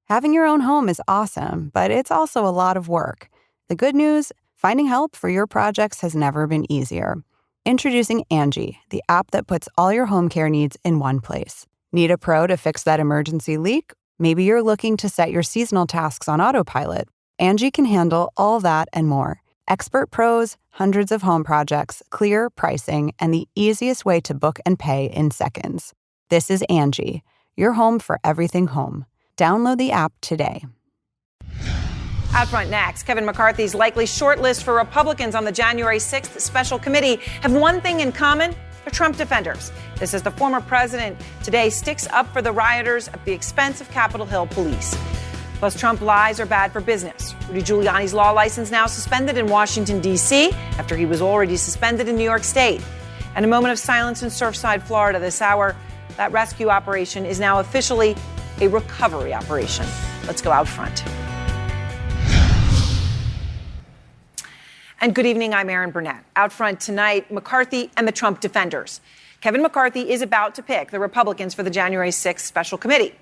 Having your own home is awesome, but it's also a lot of work. The good news, finding help for your projects has never been easier. Introducing Angie, the app that puts all your home care needs in one place. Need a pro to fix that emergency leak? Maybe you're looking to set your seasonal tasks on autopilot. Angie can handle all that and more. Expert pros, hundreds of home projects, clear pricing, and the easiest way to book and pay in seconds. This is Angie, your home for everything home. Download the app today. Out front next, Kevin McCarthy's likely shortlist for Republicans on the January 6th special committee have one thing in common. They're Trump defenders. This is the former president today sticks up for the rioters at the expense of Capitol Hill police. Plus, Trump lies are bad for business. Rudy Giuliani's law license now suspended in Washington, D.C. after he was already suspended in New York State. And a moment of silence in Surfside, Florida this hour. That rescue operation is now officially a recovery operation. Let's go out front. And good evening, I'm Erin Burnett. Out front tonight, McCarthy and the Trump defenders. Kevin McCarthy is about to pick the Republicans for the January 6th special committee.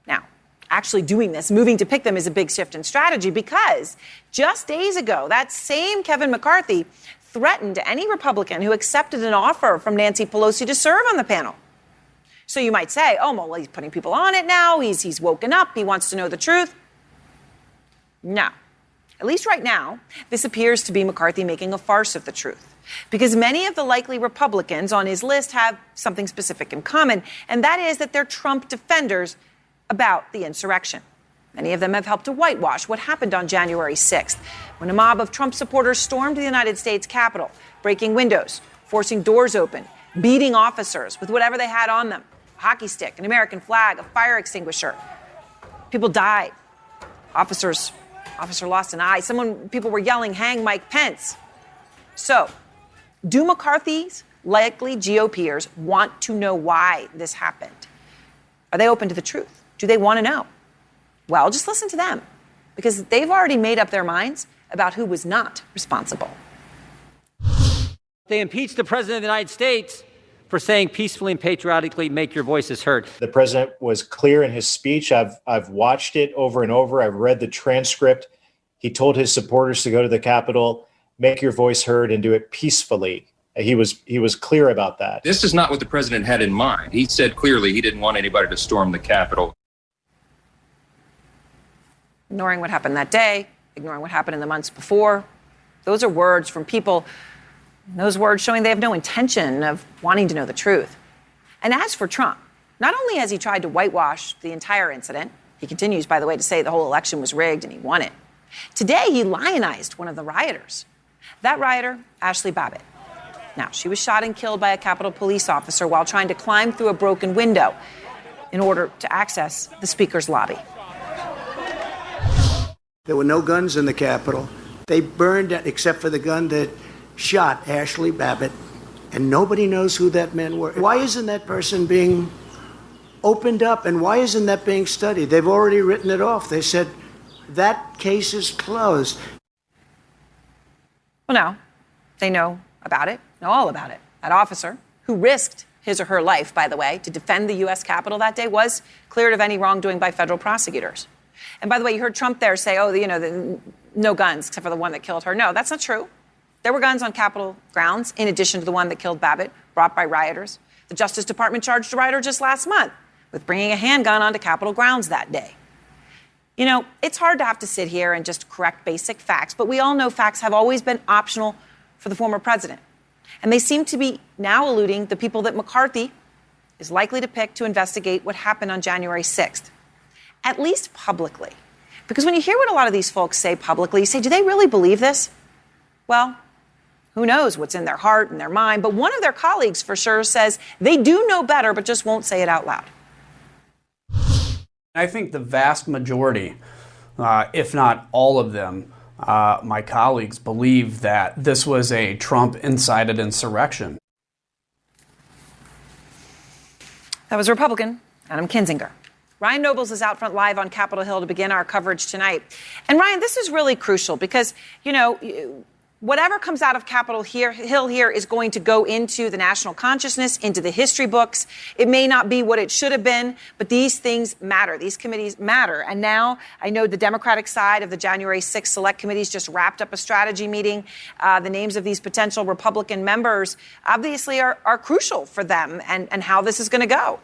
Now, actually doing this, moving to pick them, is a big shift in strategy because just days ago, that same Kevin McCarthy threatened any Republican who accepted an offer from Nancy Pelosi to serve on the panel. So you might say, oh, well, he's putting people on it now. He's woken up. He wants to know the truth. No. At least right now, this appears to be McCarthy making a farce of the truth, because many of the likely Republicans on his list have something specific in common, and that is that they're Trump defenders about the insurrection. Many of them have helped to whitewash what happened on January 6th, when a mob of Trump supporters stormed the United States Capitol, breaking windows, forcing doors open, beating officers with whatever they had on them, a hockey stick, an American flag, a fire extinguisher. People died. Officer lost an eye. People were yelling, hang Mike Pence. So, do McCarthy's likely GOPers want to know why this happened? Are they open to the truth? Do they want to know? Well, just listen to them, because they've already made up their minds about who was not responsible. They impeached the president of the United States for saying peacefully and patriotically, make your voices heard. The president was clear in his speech. I've watched it over and over. I've read the transcript. He told his supporters to go to the Capitol, make your voice heard, and do it peacefully. He was clear about that. This is not what the president had in mind. He said clearly he didn't want anybody to storm the Capitol. Ignoring what happened that day, ignoring what happened in the months before. Those are words from people, those words showing they have no intention of wanting to know the truth. And as for Trump, not only has he tried to whitewash the entire incident, he continues, by the way, to say the whole election was rigged and he won it. Today, he lionized one of the rioters. That rioter, Ashley Babbitt. Now, she was shot and killed by a Capitol police officer while trying to climb through a broken window in order to access the Speaker's lobby. There were no guns in the Capitol. They burned it except for the gun that shot Ashley Babbitt, and nobody knows who that men were. Why isn't that person being opened up, and why isn't that being studied? They've already written it off. They said that case is closed. Well, no, they know about it, know all about it. That officer, who risked his or her life, by the way, to defend the U.S. Capitol that day, was cleared of any wrongdoing by federal prosecutors. And by the way, you heard Trump there say, no guns except for the one that killed her. No, that's not true. There were guns on Capitol grounds, in addition to the one that killed Babbitt, brought by rioters. The Justice Department charged a rioter just last month with bringing a handgun onto Capitol grounds that day. You know, it's hard to have to sit here and just correct basic facts, but we all know facts have always been optional for the former president. And they seem to be now eluding the people that McCarthy is likely to pick to investigate what happened on January 6th, at least publicly. Because when you hear what a lot of these folks say publicly, you say, do they really believe this? Well, who knows what's in their heart and their mind, but one of their colleagues for sure says they do know better, but just won't say it out loud. I think the vast majority, if not all of them, my colleagues believe that this was a Trump-incited insurrection. That was Republican Adam Kinzinger. Ryan Nobles is out front live on Capitol Hill to begin our coverage tonight. And Ryan, this is really crucial because, whatever comes out of Capitol Hill here is going to go into the national consciousness, into the history books. It may not be what it should have been, but these things matter. These committees matter. And now I know the Democratic side of the January 6th Select Committees just wrapped up a strategy meeting. The names of these potential Republican members obviously are crucial for them and how this is going to go.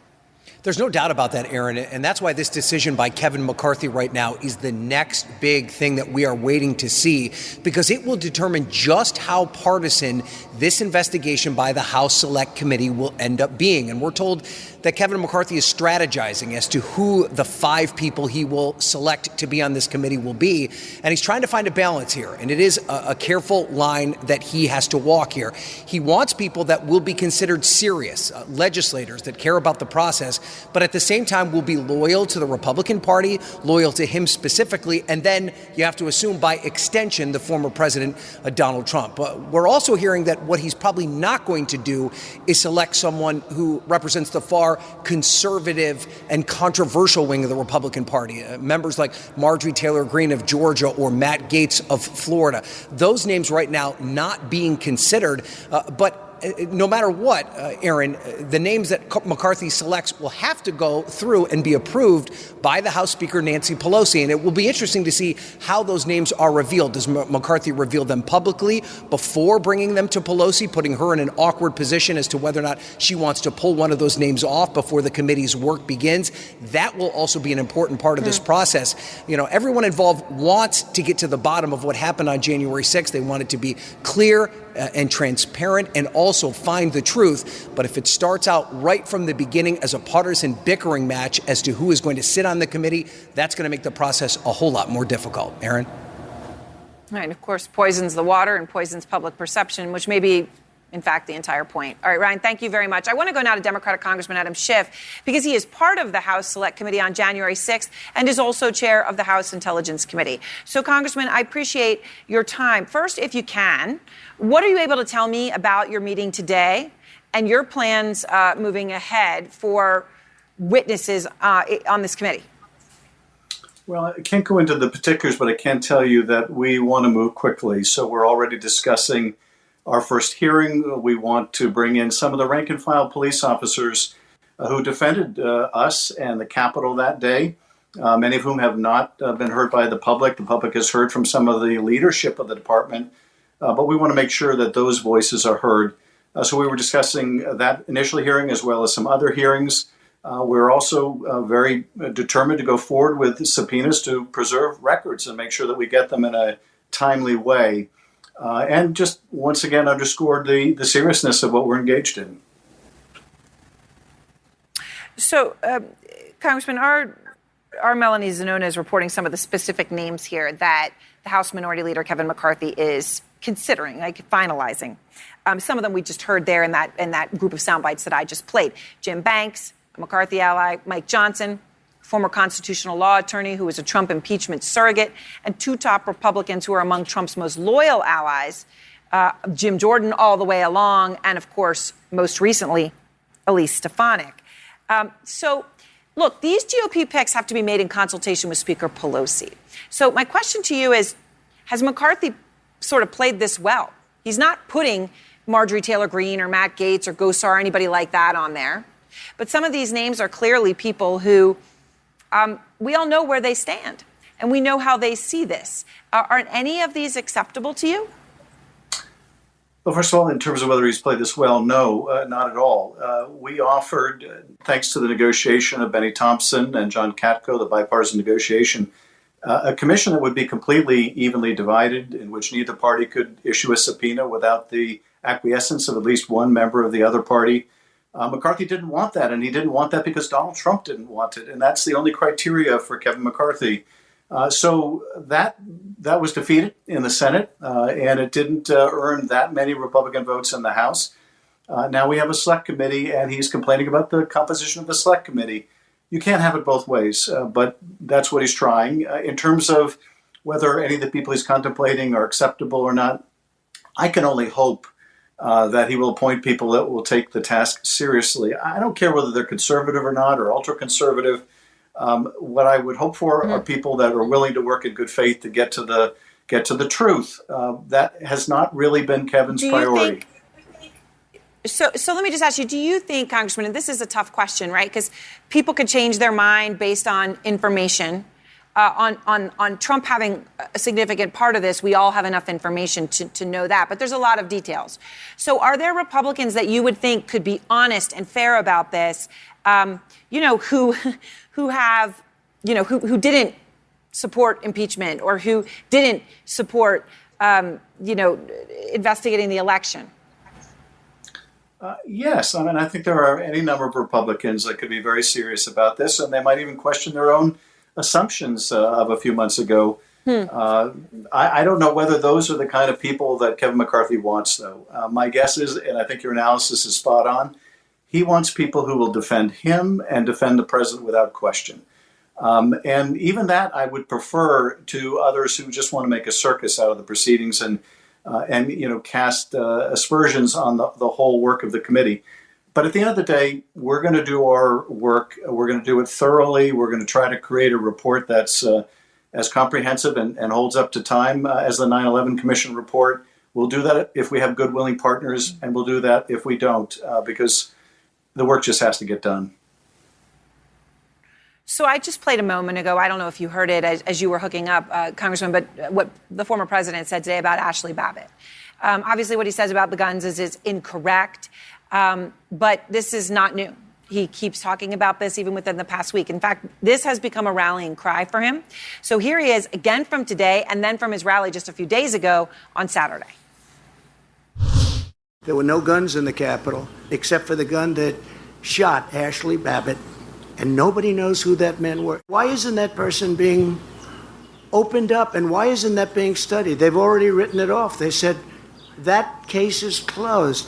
There's no doubt about that, Aaron, and that's why this decision by Kevin McCarthy right now is the next big thing that we are waiting to see, because it will determine just how partisan this investigation by the House Select Committee will end up being. And we're told that Kevin McCarthy is strategizing as to who the 5 people he will select to be on this committee will be. And he's trying to find a balance here. And it is a careful line that he has to walk here. He wants people that will be considered serious, legislators that care about the process, but at the same time will be loyal to the Republican Party, loyal to him specifically. And then you have to assume by extension, the former president, Donald Trump. But we're also hearing that what he's probably not going to do is select someone who represents the far conservative and controversial wing of the Republican Party. Members like Marjorie Taylor Greene of Georgia or Matt Gaetz of Florida. Those names right now not being considered, but no matter what, Aaron, the names that McCarthy selects will have to go through and be approved by the House Speaker Nancy Pelosi. And it will be interesting to see how those names are revealed. Does McCarthy reveal them publicly before bringing them to Pelosi, putting her in an awkward position as to whether or not she wants to pull one of those names off before the committee's work begins? That will also be an important part of this process. You know, everyone involved wants to get to the bottom of what happened on January 6th. They want it to be clear and transparent and also find the truth. But if it starts out right from the beginning as a partisan bickering match as to who is going to sit on the committee, that's going to make the process a whole lot more difficult. Aaron? Right, of course, poisons the water and poisons public perception, which may be, in fact, the entire point. All right, Ryan, thank you very much. I want to go now to Democratic Congressman Adam Schiff, because he is part of the House Select Committee on January 6th and is also chair of the House Intelligence Committee. So, Congressman, I appreciate your time. First, if you can, what are you able to tell me about your meeting today and your plans moving ahead for witnesses on this committee? Well, I can't go into the particulars, but I can tell you that we want to move quickly. So we're already discussing our first hearing. We want to bring in some of the rank and file police officers who defended us and the Capitol that day, many of whom have not been heard by the public. The public has heard from some of the leadership of the department, but we want to make sure that those voices are heard. So we were discussing that initial hearing as well as some other hearings. We're also very determined to go forward with subpoenas to preserve records and make sure that we get them in a timely way. And just once again underscored the seriousness of what we're engaged in. So, Congressman, our Melanie Zanona is reporting some of the specific names here that the House Minority Leader Kevin McCarthy is considering, like finalizing. Some of them we just heard there in that group of sound bites that I just played. Jim Banks, a McCarthy ally, Mike Johnson, former constitutional law attorney who was a Trump impeachment surrogate, and 2 top Republicans who are among Trump's most loyal allies, Jim Jordan all the way along, and of course, most recently, Elise Stefanik. So, look, these GOP picks have to be made in consultation with Speaker Pelosi. So my question to you is, has McCarthy sort of played this well? He's not putting Marjorie Taylor Greene or Matt Gaetz or Gosar or anybody like that on there. But some of these names are clearly people who we all know where they stand, and we know how they see this. Are any of these acceptable to you? Well, first of all, in terms of whether he's played this well, no, not at all. We offered, thanks to the negotiation of Benny Thompson and John Katko, the bipartisan negotiation, a commission that would be completely evenly divided, in which neither party could issue a subpoena without the acquiescence of at least one member of the other party. McCarthy didn't want that, and he didn't want that because Donald Trump didn't want it, and that's the only criteria for Kevin McCarthy. So that was defeated in the Senate, and it didn't earn that many Republican votes in the House. Now we have a select committee, and he's complaining about the composition of the select committee. You can't have it both ways, but that's what he's trying. In terms of whether any of the people he's contemplating are acceptable or not, I can only hope that he will appoint people that will take the task seriously. I don't care whether they're conservative or not, or ultra-conservative. What I would hope for are people that are willing to work in good faith to get to the get to the truth. That has not really been Kevin's priority. So let me just ask you, do you think, Congressman, and this is a tough question, right? Because people could change their mind based on information. On Trump having a significant part of this, we all have enough information to know that. But there's a lot of details. So are there Republicans that you would think could be honest and fair about this, who have, who didn't support impeachment or who didn't support, investigating the election? Yes. I mean, I think there are any number of Republicans that could be very serious about this, and they might even question their own assumptions of a few months ago. I don't know whether those are the kind of people that Kevin McCarthy wants, though. My guess is, and I think your analysis is spot on, he wants people who will defend him and defend the president without question. And even that I would prefer to others who just want to make a circus out of the proceedings and cast aspersions on the whole work of the committee. But at the end of the day, we're going to do our work. We're going to do it thoroughly. We're going to try to create a report that's as comprehensive and holds up to time as the 9/11 Commission report. We'll do that if we have good, willing partners, and we'll do that if we don't, because the work just has to get done. So I just played a moment ago, I don't know if you heard it as you were hooking up, Congressman, but what the former president said today about Ashley Babbitt. Obviously, what he says about the guns is incorrect, but this is not new. He keeps talking about this even within the past week. In fact, this has become a rallying cry for him. So here he is again from today and then from his rally just a few days ago on Saturday. There were no guns in the Capitol except for the gun that shot Ashley Babbitt. And nobody knows who that man were. Why isn't that person being opened up? And why isn't that being studied? They've already written it off. They said that case is closed.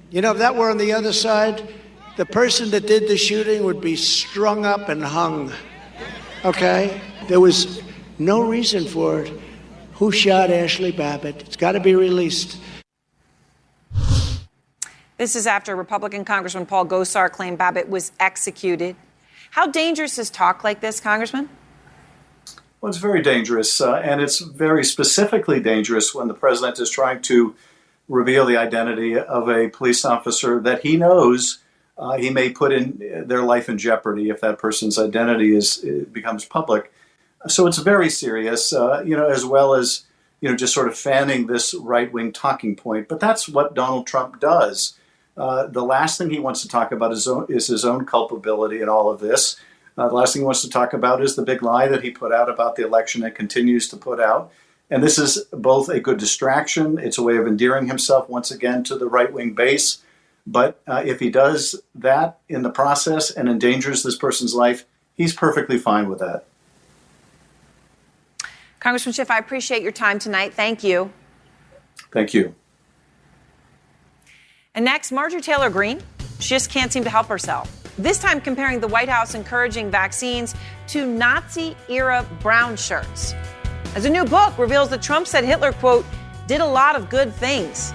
You know, if that were on the other side, the person that did the shooting would be strung up and hung. Okay? There was no reason for it. Who shot Ashley Babbitt? It's got to be released. This is after Republican Congressman Paul Gosar claimed Babbitt was executed. How dangerous is talk like this, Congressman? Well, it's very dangerous, and it's very specifically dangerous when the president is trying to reveal the identity of a police officer that he knows he may put in their life in jeopardy if that person's identity becomes public. So it's very serious, as well as just sort of fanning this right-wing talking point. But that's what Donald Trump does. The last thing he wants to talk about is his own culpability in all of this. The last thing he wants to talk about is the big lie that he put out about the election and continues to put out. And this is both a good distraction. It's a way of endearing himself once again to the right-wing base. But if he does that in the process and endangers this person's life, he's perfectly fine with that. Congressman Schiff, I appreciate your time tonight. Thank you. Thank you. And next, Marjorie Taylor Greene. She just can't seem to help herself. This time comparing the White House encouraging vaccines to Nazi-era brown shirts. As a new book reveals that Trump said Hitler, quote, did a lot of good things.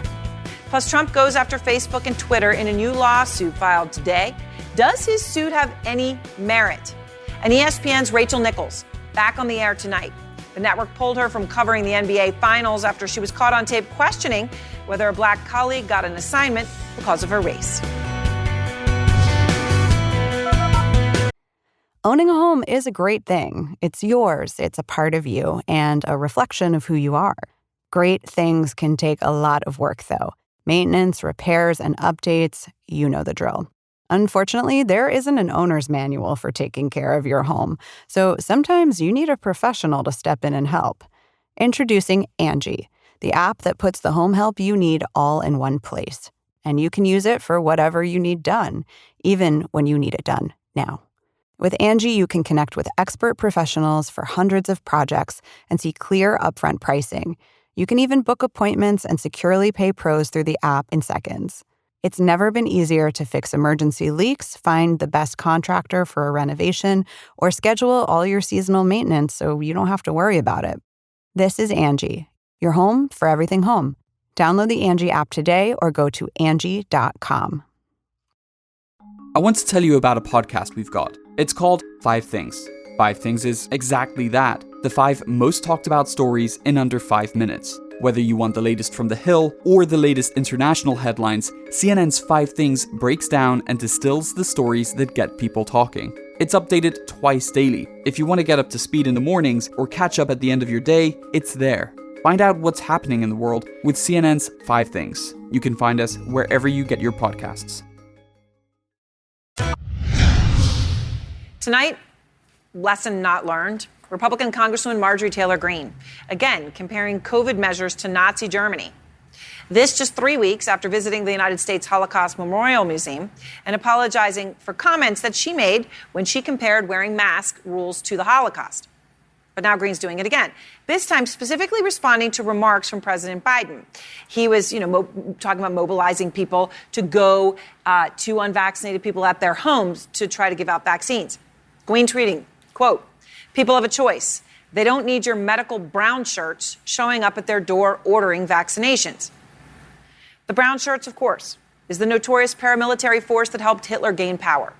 Plus, Trump goes after Facebook and Twitter in a new lawsuit filed today. Does his suit have any merit? And ESPN's Rachel Nichols, back on the air tonight. The network pulled her from covering the NBA Finals after she was caught on tape questioning whether a black colleague got an assignment because of her race. Owning a home is a great thing. It's yours, it's a part of you, and a reflection of who you are. Great things can take a lot of work, though. Maintenance, repairs, and updates, you know the drill. Unfortunately, there isn't an owner's manual for taking care of your home, so sometimes you need a professional to step in and help. Introducing Angie, the app that puts the home help you need all in one place. And you can use it for whatever you need done, even when you need it done now. With Angie, you can connect with expert professionals for hundreds of projects and see clear upfront pricing. You can even book appointments and securely pay pros through the app in seconds. It's never been easier to fix emergency leaks, find the best contractor for a renovation, or schedule all your seasonal maintenance so you don't have to worry about it. This is Angie, your home for everything home. Download the Angie app today or go to Angie.com. I want to tell you about a podcast we've got. It's called 5 Things. 5 Things is exactly that. The 5 most talked about stories in under 5 minutes. Whether you want the latest from The Hill or the latest international headlines, CNN's 5 Things breaks down and distills the stories that get people talking. It's updated twice daily. If you want to get up to speed in the mornings or catch up at the end of your day, it's there. Find out what's happening in the world with CNN's 5 Things. You can find us wherever you get your podcasts. Tonight, lesson not learned. Republican Congresswoman Marjorie Taylor Greene, again, comparing COVID measures to Nazi Germany. This just 3 weeks after visiting the United States Holocaust Memorial Museum and apologizing for comments that she made when she compared wearing mask rules to the Holocaust. But now Greene's doing it again, this time specifically responding to remarks from President Biden. He was, talking about mobilizing people to go to unvaccinated people at their homes to try to give out vaccines. Greene tweeting, quote, "People have a choice. They don't need your medical brown shirts showing up at their door ordering vaccinations." The brown shirts, of course, is the notorious paramilitary force that helped Hitler gain power.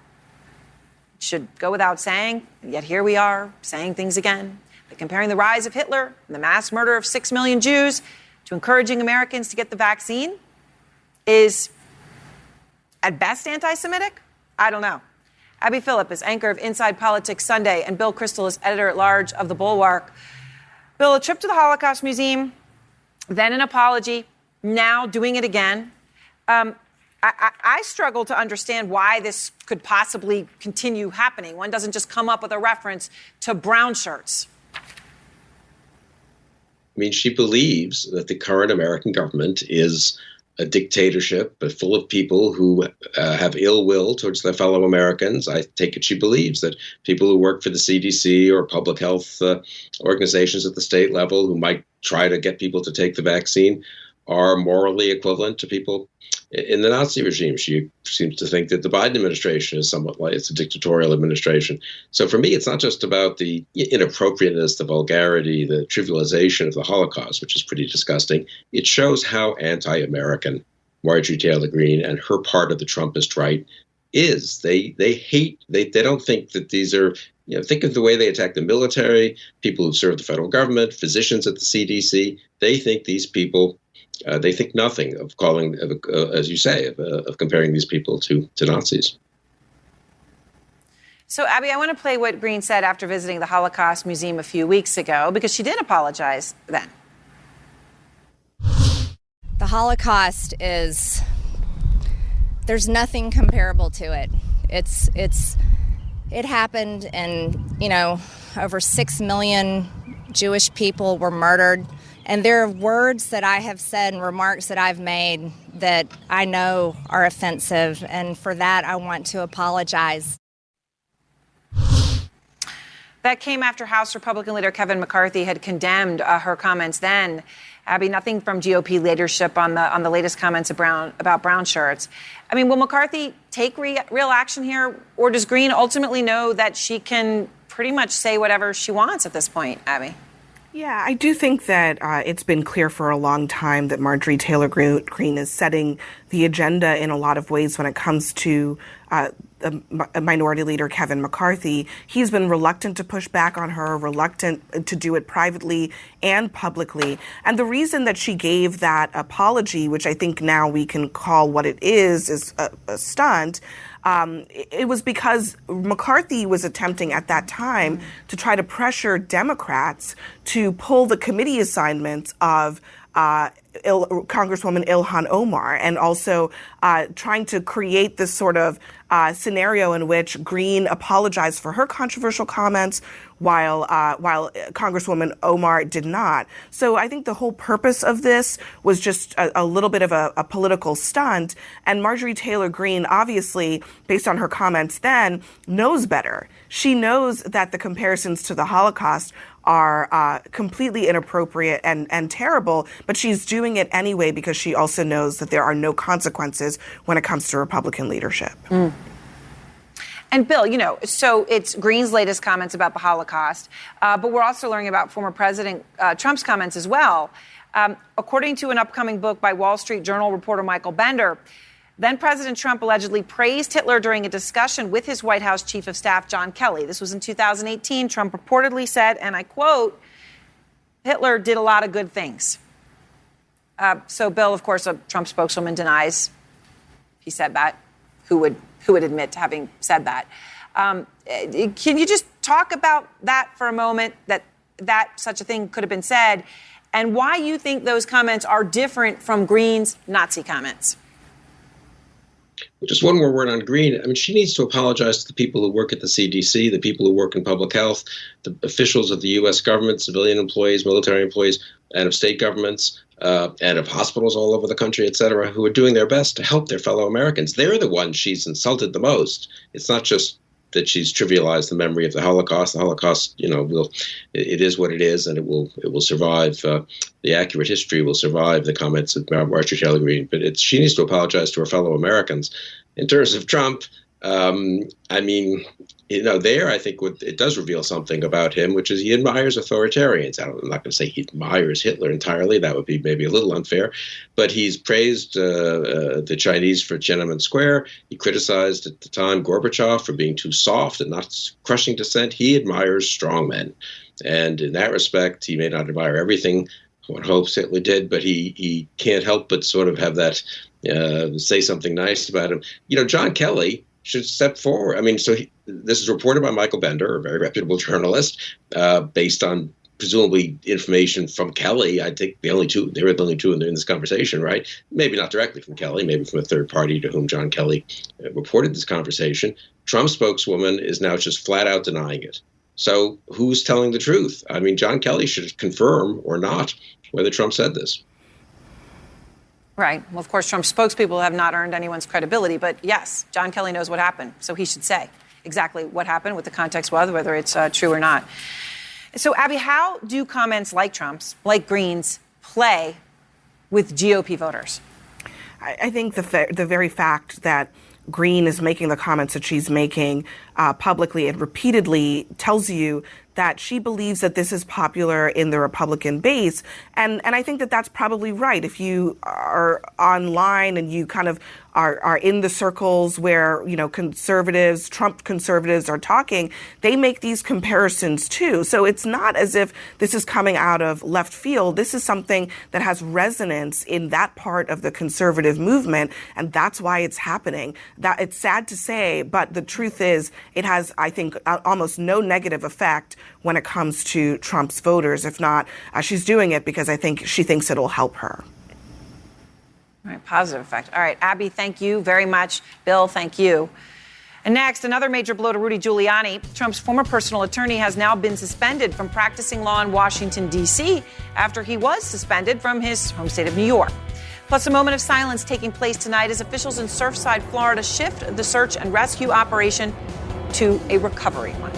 It should go without saying, yet here we are saying things again. But comparing the rise of Hitler and the mass murder of 6 million Jews to encouraging Americans to get the vaccine is, at best, anti-Semitic? I don't know. Abby Phillip is anchor of Inside Politics Sunday, and Bill Kristol is editor-at-large of The Bulwark. Bill, a trip to the Holocaust Museum, then an apology, now doing it again. I struggle to understand why this could possibly continue happening. One doesn't just come up with a reference to brown shirts. I mean, she believes that the current American government is a dictatorship, but full of people who have ill will towards their fellow Americans. I take it she believes that people who work for the CDC or public health organizations at the state level who might try to get people to take the vaccine are morally equivalent to people in the Nazi regime. She seems to think that the Biden administration is somewhat like it's a dictatorial administration. So for me, it's not just about the inappropriateness, the vulgarity, the trivialization of the Holocaust, which is pretty disgusting. It shows how anti-American Marjorie Taylor Greene and her part of the Trumpist right is. They hate, they don't think that these are, think of the way they attack the military, people who serve the federal government, physicians at the CDC. They think these people they think nothing of calling, as you say, of comparing these people to Nazis. So, Abby, I want to play what Greene said after visiting the Holocaust Museum a few weeks ago, because she did apologize then. The Holocaust there's nothing comparable to it. It happened, and, over 6 million Jewish people were murdered. And there are words that I have said and remarks that I've made that I know are offensive. And for that, I want to apologize. That came after House Republican leader Kevin McCarthy had condemned her comments then. Abby, nothing from GOP leadership on the latest comments about brown shirts. I mean, will McCarthy take real action here? Or does Greene ultimately know that she can pretty much say whatever she wants at this point, Abby? Yeah, I do think that it's been clear for a long time that Marjorie Taylor Greene is setting the agenda in a lot of ways when it comes to Minority Leader Kevin McCarthy. He's been reluctant to push back on her, reluctant to do it privately and publicly. And the reason that she gave that apology, which I think now we can call what it is a stunt, it was because McCarthy was attempting at that time to try to pressure Democrats to pull the committee assignments of Congresswoman Ilhan Omar, and also trying to create this sort of scenario in which Greene apologized for her controversial comments while Congresswoman Omar did not. So I think the whole purpose of this was just a little bit of a political stunt. And Marjorie Taylor Greene, obviously, based on her comments then, knows better. She knows that the comparisons to the Holocaust are completely inappropriate and terrible, but she's doing it anyway because she also knows that there are no consequences when it comes to Republican leadership. Mm. And Bill, so it's Greene's latest comments about the Holocaust, but we're also learning about former President Trump's comments as well. According to an upcoming book by Wall Street Journal reporter Michael Bender, Then President Trump allegedly praised Hitler during a discussion with his White House Chief of Staff, John Kelly. This was in 2018. Trump reportedly said, and I quote, "Hitler did a lot of good things." So Bill, of course, a Trump spokeswoman denies he said that. Who would admit to having said that? Can you just talk about that for a moment, that such a thing could have been said, and why you think those comments are different from Green's Nazi comments? Just one more word on Green. I mean, she needs to apologize to the people who work at the CDC, the people who work in public health, the officials of the U.S. government, civilian employees, military employees, and of state governments, and of hospitals all over the country, et cetera, who are doing their best to help their fellow Americans. They're the ones she's insulted the most. It's not just that she's trivialized the memory of the Holocaust. The Holocaust, it is what it is, and it will survive. The accurate history will survive the comments of Marjorie Taylor Greene. But she needs to apologize to her fellow Americans. In terms of Trump, there I think it does reveal something about him, which is he admires authoritarians. I'm not going to say he admires Hitler entirely. That would be maybe a little unfair. But he's praised the Chinese for Tiananmen Square. He criticized at the time Gorbachev for being too soft and not crushing dissent. He admires strongmen. And in that respect, he may not admire everything one hopes Hitler did, but he can't help but sort of have that say something nice about him. John Kelly should step forward. I mean, this is reported by Michael Bender, a very reputable journalist, based on presumably information from Kelly. I think they were the only two in this conversation, right? Maybe not directly from Kelly, maybe from a third party to whom John Kelly reported this conversation. Trump's spokeswoman is now just flat out denying it. So who's telling the truth? I mean, John Kelly should confirm or not whether Trump said this. Right. Well, of course, Trump's spokespeople have not earned anyone's credibility. But yes, John Kelly knows what happened. So he should say exactly what happened, what the context was, whether it's true or not. So, Abby, how do comments like Trump's, like Green's, play with GOP voters? I think the very fact that Green is making the comments that she's making publicly and repeatedly tells you that she believes that this is popular in the Republican base. And I think that that's probably right. If you are online and you kind of are in the circles where, conservatives, Trump conservatives are talking, they make these comparisons too. So it's not as if this is coming out of left field. This is something that has resonance in that part of the conservative movement. And that's why it's happening. That it's sad to say, but the truth is it has, I think, almost no negative effect when it comes to Trump's voters. If not, she's doing it because I think she thinks it'll help her. All right, positive effect. All right, Abby, thank you very much. Bill, thank you. And next, another major blow to Rudy Giuliani. Trump's former personal attorney has now been suspended from practicing law in Washington, D.C. after he was suspended from his home state of New York. Plus, a moment of silence taking place tonight as officials in Surfside, Florida shift the search and rescue operation to a recovery one.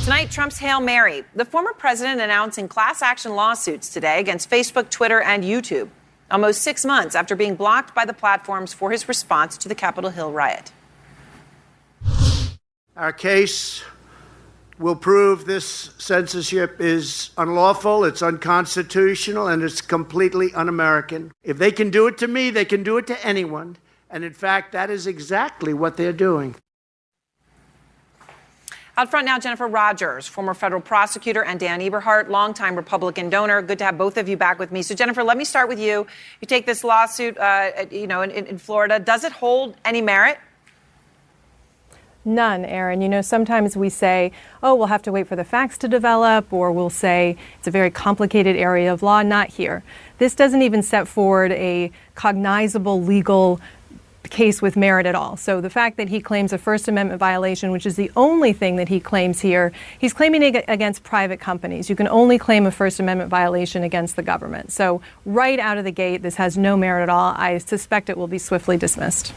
Tonight, Trump's Hail Mary. The former president announcing class action lawsuits today against Facebook, Twitter, and YouTube, almost 6 months after being blocked by the platforms for his response to the Capitol Hill riot. Our case will prove this censorship is unlawful, it's unconstitutional, and it's completely un-American. If they can do it to me, they can do it to anyone. And in fact, that is exactly what they're doing. Out front now, Jennifer Rogers, former federal prosecutor, and Dan Eberhardt, longtime Republican donor. Good to have both of you back with me. So, Jennifer, let me start with you. You take this lawsuit, in Florida. Does it hold any merit? None, Aaron. Sometimes we say, we'll have to wait for the facts to develop, or we'll say it's a very complicated area of law. Not here. This doesn't even set forward a cognizable legal case with merit at all. So the fact that he claims a First Amendment violation, which is the only thing that he claims here, he's claiming it against private companies. You can only claim a First Amendment violation against the government. So right out of the gate, this has no merit at all. I suspect it will be swiftly dismissed.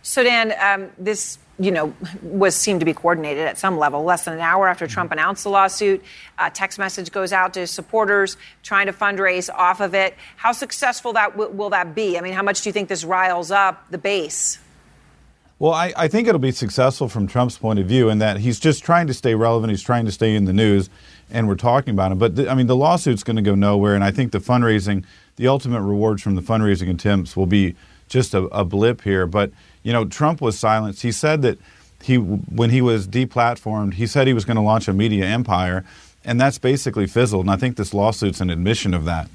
So, Dan, this, seemed to be coordinated at some level. Less than an hour after Trump announced the lawsuit, a text message goes out to his supporters trying to fundraise off of it. How successful will that be? I mean, how much do you think this riles up the base? Well, I think it'll be successful from Trump's point of view in that he's just trying to stay relevant. He's trying to stay in the news, and we're talking about him. But, the lawsuit's going to go nowhere, and I think the fundraising, the ultimate rewards from the fundraising attempts will be just a blip here. But, Trump was silenced. He said that when he was deplatformed, he said he was going to launch a media empire, and that's basically fizzled. And I think this lawsuit's an admission of that.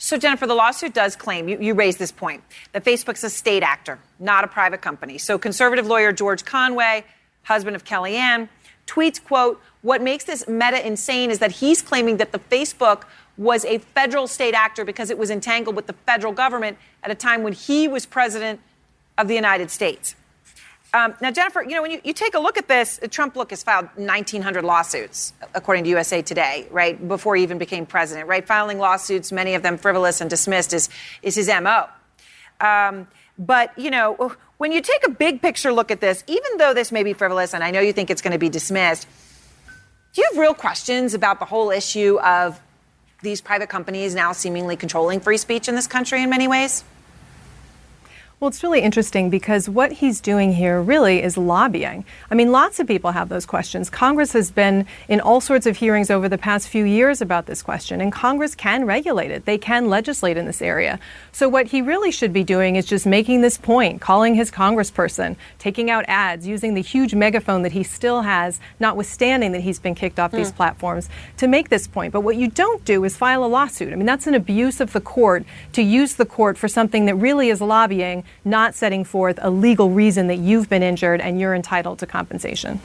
So, Jennifer, the lawsuit does claim, you raised this point, that Facebook's a state actor, not a private company. So conservative lawyer George Conway, husband of Kellyanne, tweets, quote, "What makes this Meta insane is that he's claiming that the Facebook was a federal state actor because it was entangled with the federal government at a time when he was president of the United States." Now, Jennifer, when you take a look at this, Trump, has filed 1,900 lawsuits, according to USA Today, right, before he even became president, right? Filing lawsuits, many of them frivolous and dismissed, is his M.O. But, when you take a big picture look at this, even though this may be frivolous, and I know you think it's going to be dismissed, do you have real questions about the whole issue of these private companies now seemingly controlling free speech in this country in many ways? Well, it's really interesting because what he's doing here really is lobbying. Lots of people have those questions. Congress has been in all sorts of hearings over the past few years about this question, and Congress can regulate it. They can legislate in this area. So what he really should be doing is just making this point, calling his congressperson, taking out ads, using the huge megaphone that he still has, notwithstanding that he's been kicked off these platforms, to make this point. But what you don't do is file a lawsuit. That's an abuse of the court to use the court for something that really is lobbying, not setting forth a legal reason that you've been injured and you're entitled to compensation.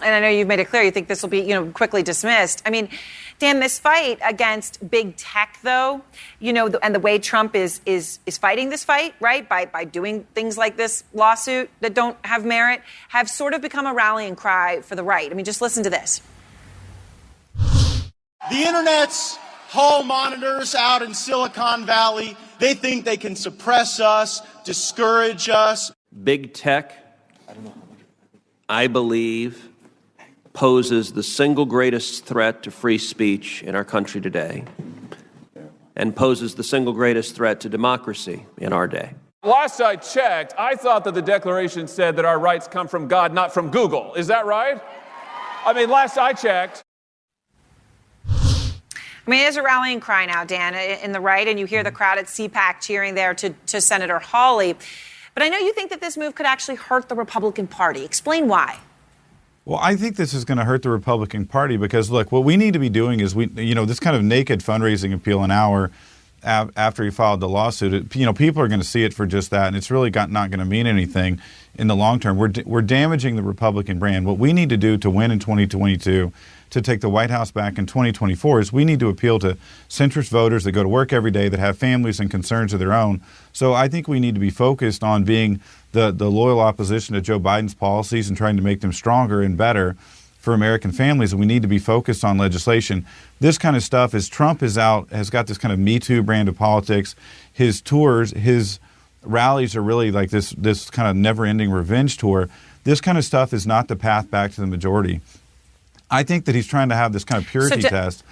And I know you've made it clear you think this will be, quickly dismissed. Dan, this fight against big tech, though, and the way Trump is fighting this fight, right, by doing things like this lawsuit that don't have merit, have sort of become a rallying cry for the right. Just listen to this. The internet's hall monitors out in Silicon Valley, they think they can suppress us, discourage us. Big tech, I believe, poses the single greatest threat to free speech in our country today and poses the single greatest threat to democracy in our day. Last I checked, I thought that the Declaration said that our rights come from God, not from Google. Is that right? Last I checked. There's a rallying cry now, Dan, in the right, and you hear the crowd at CPAC cheering there to Senator Hawley. But I know you think that this move could actually hurt the Republican Party. Explain why. Well, I think this is going to hurt the Republican Party because, look, what we need to be doing is this kind of naked fundraising appeal an hour after he filed the lawsuit. People are going to see it for just that, and it's really not going to mean anything in the long term. We're damaging the Republican brand. What we need to do to win in 2022, to take the White House back in 2024, is we need to appeal to centrist voters that go to work every day, that have families and concerns of their own. So I think we need to be focused on being the loyal opposition to Joe Biden's policies and trying to make them stronger and better for American families. And we need to be focused on legislation. This kind of stuff, as Trump has got this kind of Me Too brand of politics. His tours, his rallies are really like this kind of never-ending revenge tour. This kind of stuff is not the path back to the majority. I think that he's trying to have this kind of purity test,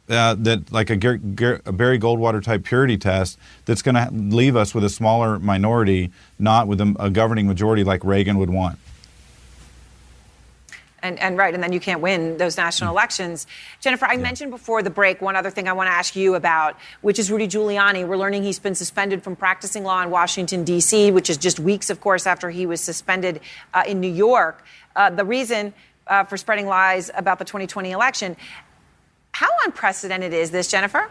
that like a Barry Goldwater type purity test that's going to leave us with a smaller minority, not with a governing majority like Reagan would want. And right, and then you can't win those national elections. Jennifer, I mentioned before the break one other thing I want to ask you about, which is Rudy Giuliani. We're learning he's been suspended from practicing law in Washington, D.C., which is just weeks, of course, after he was suspended in New York. The reason for spreading lies about the 2020 election. How unprecedented is this, Jennifer?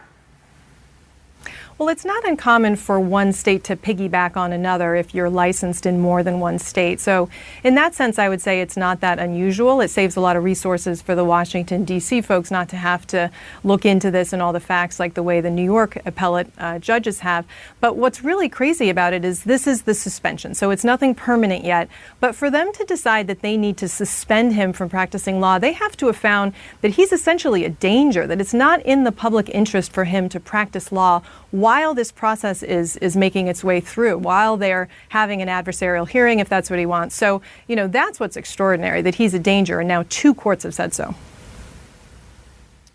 Well, it's not uncommon for one state to piggyback on another if you're licensed in more than one state. So in that sense, I would say it's not that unusual. It saves a lot of resources for the Washington, D.C. folks not to have to look into this and all the facts like the way the New York appellate judges have. But what's really crazy about it is this is the suspension. So it's nothing permanent yet. But for them to decide that they need to suspend him from practicing law, they have to have found that he's essentially a danger, that it's not in the public interest for him to practice law while this process is making its way through, while they're having an adversarial hearing, if that's what he wants. So, that's what's extraordinary, that he's a danger, and now 2 courts have said so.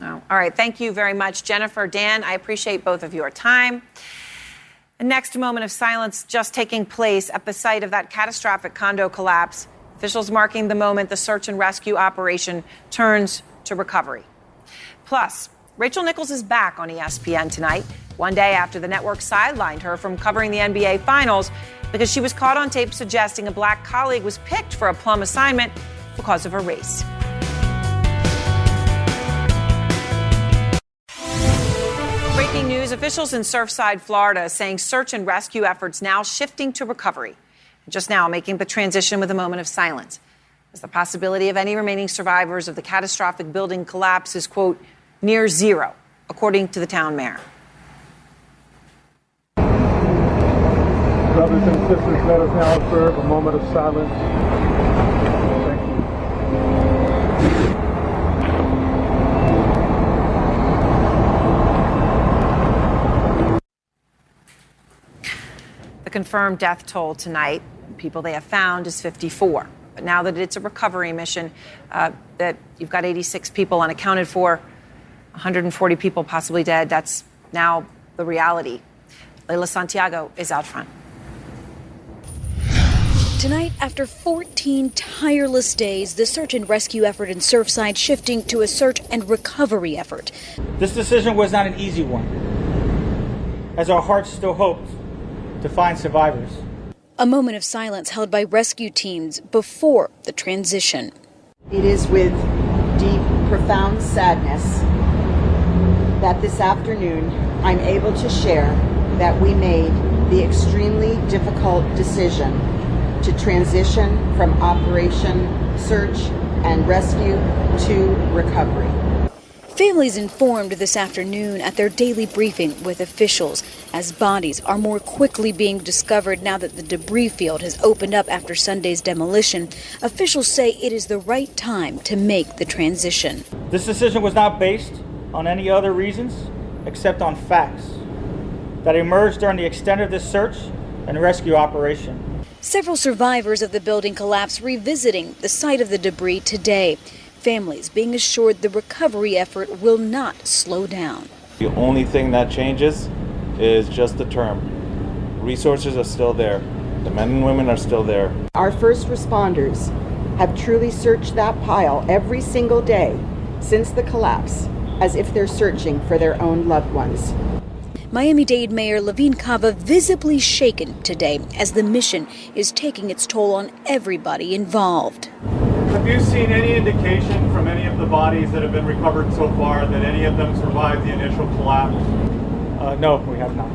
Oh, all right. Thank you very much, Jennifer. Dan, I appreciate both of your time. A next moment of silence just taking place at the site of that catastrophic condo collapse. Officials marking the moment the search and rescue operation turns to recovery. Plus, Rachel Nichols is back on ESPN tonight, one day after the network sidelined her from covering the NBA Finals because she was caught on tape suggesting a black colleague was picked for a plum assignment because of her race. Breaking news, officials in Surfside, Florida, saying search and rescue efforts now shifting to recovery. Just now making the transition with a moment of silence, as the possibility of any remaining survivors of the catastrophic building collapse is, quote, near zero, according to the town mayor. Brothers and sisters, let us now observe a moment of silence. Thank you. The confirmed death toll tonight, people they have found, is 54. But now that it's a recovery mission, that you've got 86 people unaccounted for, 140 people possibly dead, that's now the reality. Leila Santiago is out front. Tonight, after 14 tireless days, the search and rescue effort in Surfside shifting to a search and recovery effort. This decision was not an easy one, as our hearts still hoped to find survivors. A moment of silence held by rescue teams before the transition. It is with deep, profound sadness that this afternoon I'm able to share that we made the extremely difficult decision to transition from Operation Search and Rescue to recovery. Families informed this afternoon at their daily briefing with officials as bodies are more quickly being discovered now that the debris field has opened up after Sunday's demolition. Officials say it is the right time to make the transition. This decision was not based on any other reasons except on facts that emerged during the extent of this search and rescue operation. Several survivors of the building collapse revisiting the site of the debris today. Families being assured the recovery effort will not slow down. The only thing that changes is just the term. Resources are still there. The men and women are still there. Our first responders have truly searched that pile every single day since the collapse, as if they're searching for their own loved ones. Miami-Dade Mayor Levine Cava visibly shaken today as the mission is taking its toll on everybody involved. Have you seen any indication from any of the bodies that have been recovered so far that any of them survived the initial collapse? No, we have not.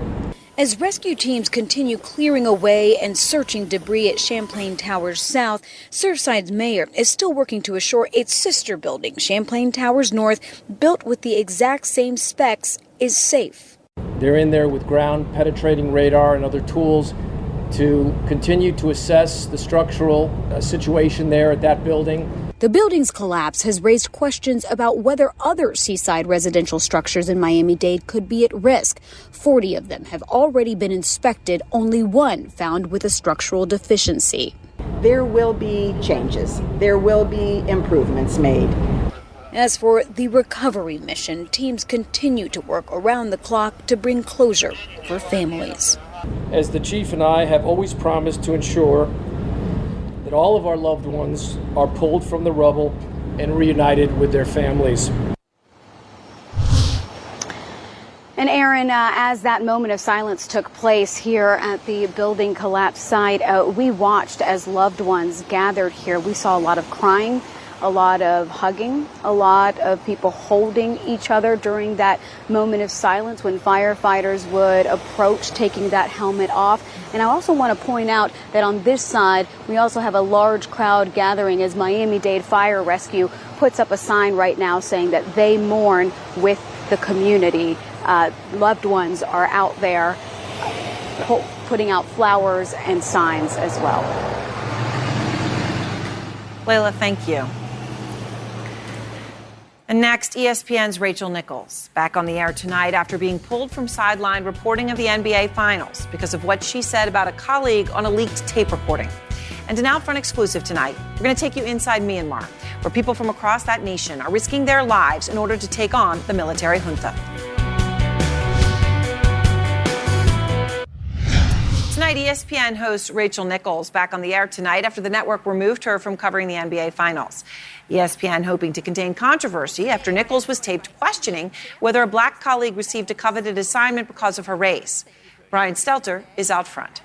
As rescue teams continue clearing away and searching debris at Champlain Towers South, Surfside's mayor is still working to assure its sister building, Champlain Towers North, built with the exact same specs, is safe. They're in there with ground-penetrating radar and other tools to continue to assess the structural situation there at that building. The building's collapse has raised questions about whether other seaside residential structures in Miami-Dade could be at risk. 40 of them have already been inspected, only one found with a structural deficiency. There will be changes. There will be improvements made. As for the recovery mission, teams continue to work around the clock to bring closure for families. As the chief and I have always promised to ensure that all of our loved ones are pulled from the rubble and reunited with their families. And Aaron, as that moment of silence took place here at the building collapse site, we watched as loved ones gathered here. We saw a lot of crying, a lot of hugging, a lot of people holding each other during that moment of silence when firefighters would approach taking that helmet off. And I also want to point out that on this side, we also have a large crowd gathering as Miami-Dade Fire Rescue puts up a sign right now saying that they mourn with the community. Loved ones are out there putting out flowers and signs as well. Leila, thank you. And next, ESPN's Rachel Nichols, back on the air tonight after being pulled from sideline reporting of the NBA Finals because of what she said about a colleague on a leaked tape recording. And an Outfront exclusive tonight, we're going to take you inside Myanmar, where people from across that nation are risking their lives in order to take on the military junta. tonight, ESPN host Rachel Nichols back on the air tonight after the network removed her from covering the NBA Finals. ESPN hoping to contain controversy after Nichols was taped questioning whether a black colleague received a coveted assignment because of her race. Brian Stelter is out front.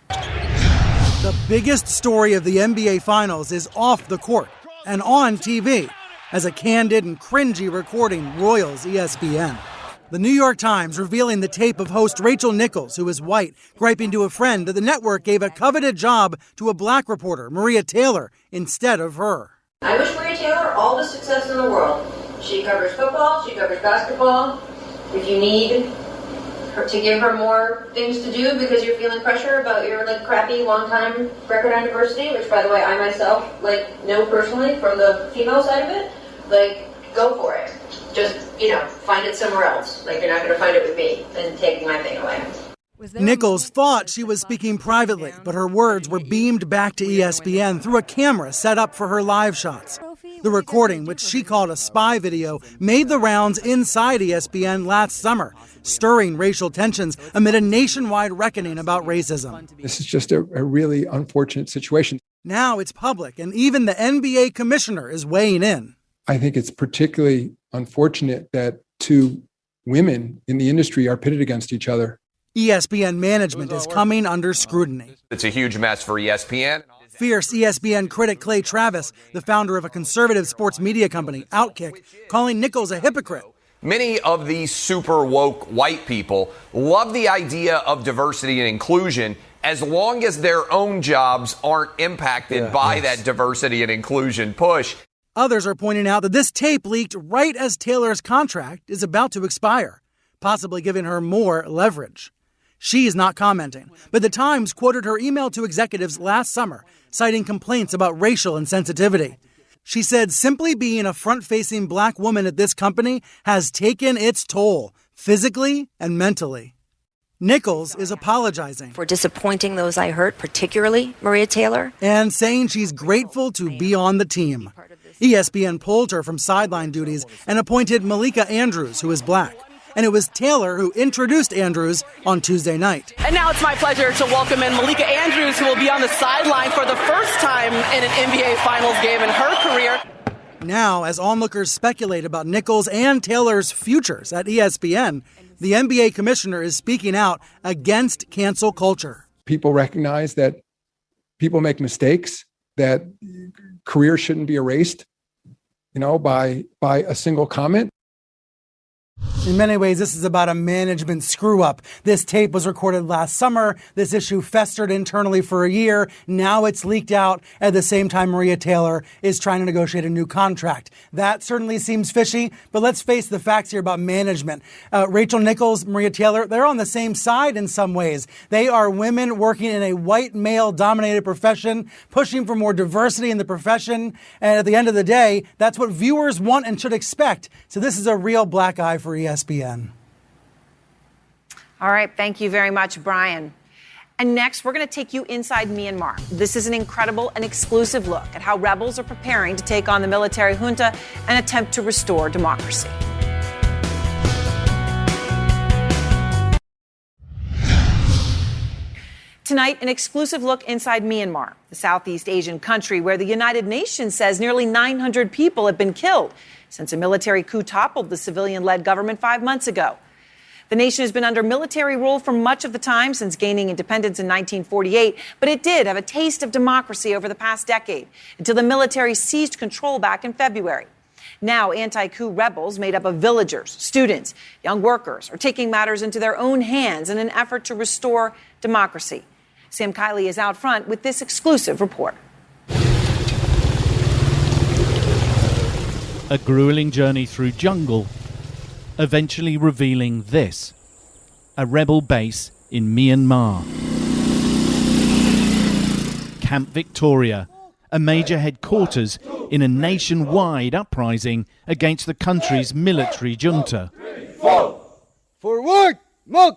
The biggest story of the NBA Finals is off the court and on TV as a candid and cringy recording roils ESPN. The New York Times revealing the tape of host Rachel Nichols, who is white, griping to a friend that the network gave a coveted job to a black reporter, Maria Taylor, instead of her. I wish Maria Taylor all the success in the world. She covers football, she covers basketball. If you need her to give her more things to do because you're feeling pressure about your crappy long-time record on diversity, which by the way I myself know personally from the female side of it, go for it. Just, find it somewhere else. You're not going to find it with me and taking my thing away. Nichols thought she was speaking privately, but her words were beamed back to ESPN through a camera set up for her live shots. The recording, which she called a spy video, made the rounds inside ESPN last summer, stirring racial tensions amid a nationwide reckoning about racism. This is just a really unfortunate situation. Now it's public, and even the NBA commissioner is weighing in. I think it's particularly unfortunate that two women in the industry are pitted against each other. ESPN management is coming under scrutiny. It's a huge mess for ESPN. Fierce ESPN critic Clay Travis, the founder of a conservative sports media company, Outkick, calling Nichols a hypocrite. Many of these super woke white people love the idea of diversity and inclusion as long as their own jobs aren't impacted by that diversity and inclusion push. Others are pointing out that this tape leaked right as Taylor's contract is about to expire, possibly giving her more leverage. She's not commenting, but the Times quoted her email to executives last summer, citing complaints about racial insensitivity. She said simply being a front-facing black woman at this company has taken its toll, physically and mentally. Nichols is apologizing for disappointing those I hurt, particularly Maria Taylor, and saying she's grateful to be on the team. ESPN pulled her from sideline duties and appointed Malika Andrews, who is black. And it was Taylor who introduced Andrews on Tuesday night. And now it's my pleasure to welcome in Malika Andrews, who will be on the sideline for the first time in an NBA Finals game in her career. Now, as onlookers speculate about Nichols and Taylor's futures at ESPN, the NBA commissioner is speaking out against cancel culture. People recognize that people make mistakes, that careers shouldn't be erased, by a single comment. In many ways, this is about a management screw-up. This tape was recorded last summer. This issue festered internally for a year. Now it's leaked out at the same time Maria Taylor is trying to negotiate a new contract. That certainly seems fishy, but let's face the facts here about management. Rachel Nichols, Maria Taylor, they're on the same side in some ways. They are women working in a white male-dominated profession, pushing for more diversity in the profession. And at the end of the day, that's what viewers want and should expect. So this is a real black eye for ESPN. All right. Thank you very much, Brian. And next, we're going to take you inside Myanmar. This is an incredible and exclusive look at how rebels are preparing to take on the military junta and attempt to restore democracy. Tonight, an exclusive look inside Myanmar, the Southeast Asian country where the United Nations says nearly 900 people have been killed since a military coup toppled the civilian-led government 5 months ago. The nation has been under military rule for much of the time since gaining independence in 1948, but it did have a taste of democracy over the past decade until the military seized control back in February. Now, anti-coup rebels made up of villagers, students, young workers are taking matters into their own hands in an effort to restore democracy. Sam Kiley is out front with this exclusive report. A grueling journey through jungle, eventually revealing this, a rebel base in Myanmar. Camp Victoria, a major headquarters in a nationwide uprising against the country's military junta. Forward, march!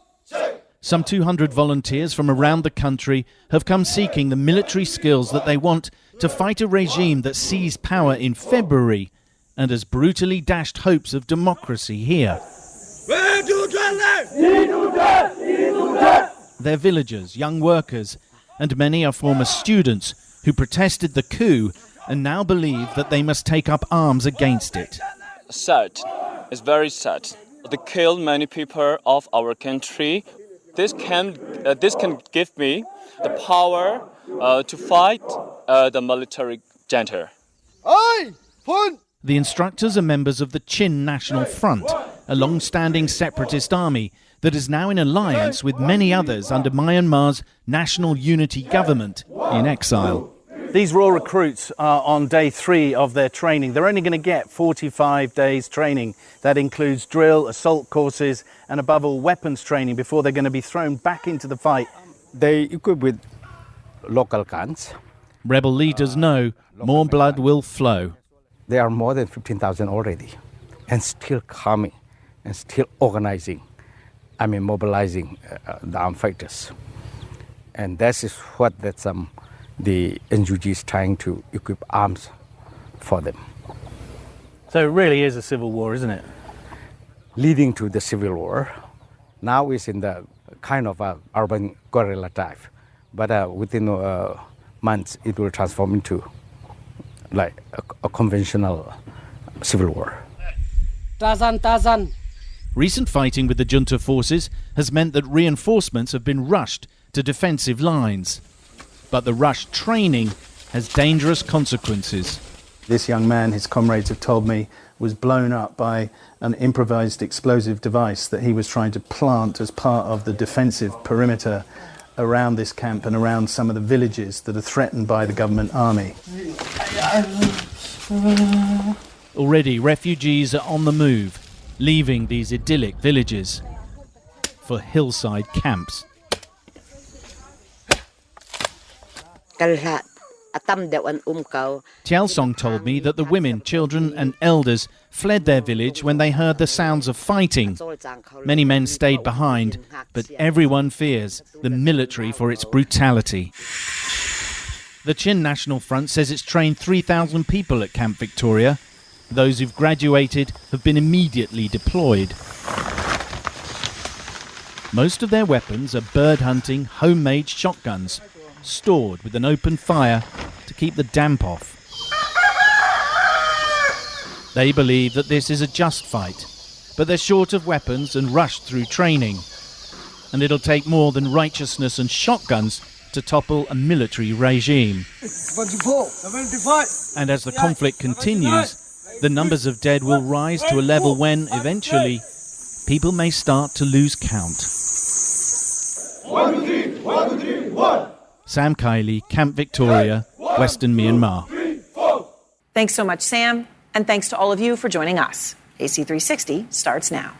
Some 200 volunteers from around the country have come seeking the military skills that they want to fight a regime that seized power in February and has brutally dashed hopes of democracy here. They're villagers, young workers, and many are former students who protested the coup and now believe that they must take up arms against it. Sad. It's very sad. They killed many people of our country. This can give me the power to fight the military junta. The instructors are members of the Chin National Front, a long-standing separatist army that is now in alliance with many others under Myanmar's National Unity Government in exile. These raw recruits are on day 3 of their training. They're only going to get 45 days training. That includes drill, assault courses, and above all, weapons training before they're going to be thrown back into the fight. They equip with local guns. Rebel leaders know more blood will flow. There are more than 15,000 already, and still coming, and still organizing. Mobilizing the armed fighters. And that is what the NUG is trying to equip arms for them. So it really is a civil war, isn't it? Leading to the civil war. Now it's in the kind of urban guerrilla type. But within months, it will transform into like a conventional civil war. Tazan. Recent fighting with the junta forces has meant that reinforcements have been rushed to defensive lines. But the rushed training has dangerous consequences. This young man, his comrades have told me, was blown up by an improvised explosive device that he was trying to plant as part of the defensive perimeter around this camp and around some of the villages that are threatened by the government army. Already, refugees are on the move, leaving these idyllic villages for hillside camps. Tiao Song told me that the women, children and elders fled their village when they heard the sounds of fighting. Many men stayed behind, but everyone fears the military for its brutality. The Chin National Front says it's trained 3,000 people at Camp Victoria. Those who've graduated have been immediately deployed. Most of their weapons are bird-hunting, homemade shotguns, stored with an open fire to keep the damp off. They believe that this is a just fight, but they're short of weapons and rushed through training. And it'll take more than righteousness and shotguns to topple a military regime. And as the conflict continues, the numbers of dead will rise to a level when, eventually, people may start to lose count. 1, 2, 3, 1, 2, 3, 1. Sam Kiley, Camp Victoria, Western Myanmar. Thanks so much, Sam, and thanks to all of you for joining us. AC360 starts now.